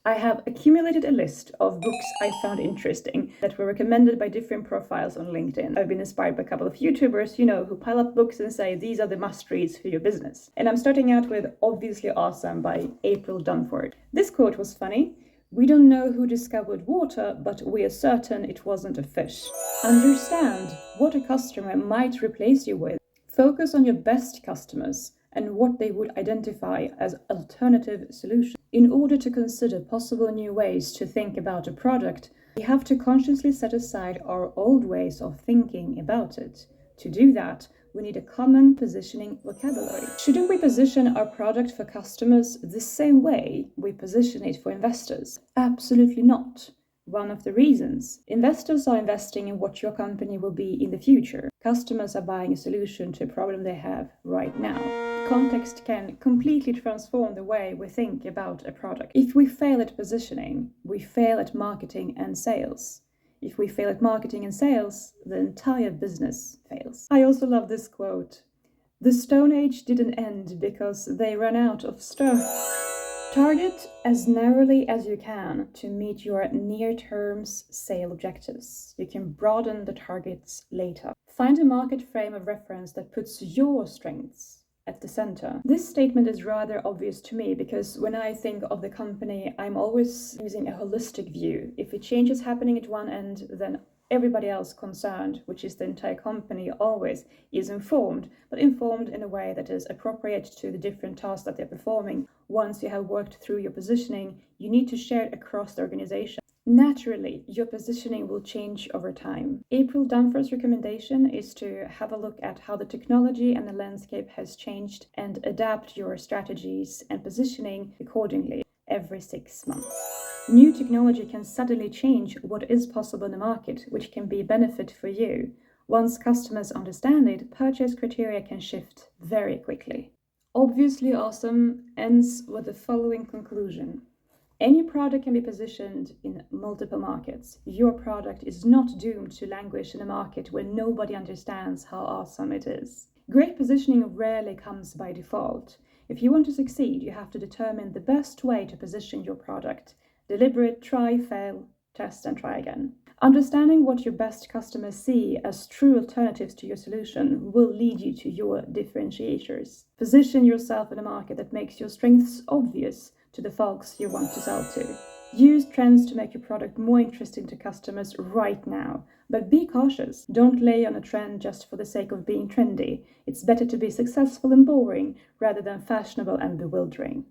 I have accumulated a list of books I found interesting that were recommended by different profiles on LinkedIn. I've been inspired by a couple of YouTubers, who pile up books and say these are the must-reads for your business. And I'm starting out with Obviously Awesome by April Dunford. This quote was funny. "We don't know who discovered water, but we are certain it wasn't a fish." Understand what a customer might replace you with. Focus on your best customers and what they would identify as alternative solutions. In order to consider possible new ways to think about a product, we have to consciously set aside our old ways of thinking about it. To do that, we need a common positioning vocabulary. Shouldn't we position our product for customers the same way we position it for investors? Absolutely not. One of the reasons: investors are investing in what your company will be in the future. Customers are buying a solution to a problem they have right now. Context can completely transform the way we think about a product. If we fail at positioning, we fail at marketing and sales. If we fail at marketing and sales, the entire business fails. I also love this quote. "The Stone Age didn't end because they ran out of stone." Target as narrowly as you can to meet your near-term sale objectives. You can broaden the targets later. Find a market frame of reference that puts your strengths at the center. This statement is rather obvious to me because when I think of the company, I'm always using a holistic view. If a change is happening at one end, then everybody else concerned, which is the entire company, always is informed, but informed in a way that is appropriate to the different tasks that they're performing. Once you have worked through your positioning, you need to share it across the organization. Naturally, your positioning will change over time. April Dunford's recommendation is to have a look at how the technology and the landscape has changed and adapt your strategies and positioning accordingly every 6 months. New technology can suddenly change what is possible in the market, which can be a benefit for you. Once customers understand it, purchase criteria can shift very quickly. Obviously Awesome ends with the following conclusion. Any product can be positioned in multiple markets. Your product is not doomed to languish in a market where nobody understands how awesome it is. Great positioning rarely comes by default. If you want to succeed, you have to determine the best way to position your product. Deliberate, try, fail, test, and try again. Understanding what your best customers see as true alternatives to your solution will lead you to your differentiators. Position yourself in a market that makes your strengths obvious to the folks you want to sell to. Use trends to make your product more interesting to customers right now, but be cautious. Don't lay on a trend just for the sake of being trendy. It's better to be successful and boring rather than fashionable and bewildering.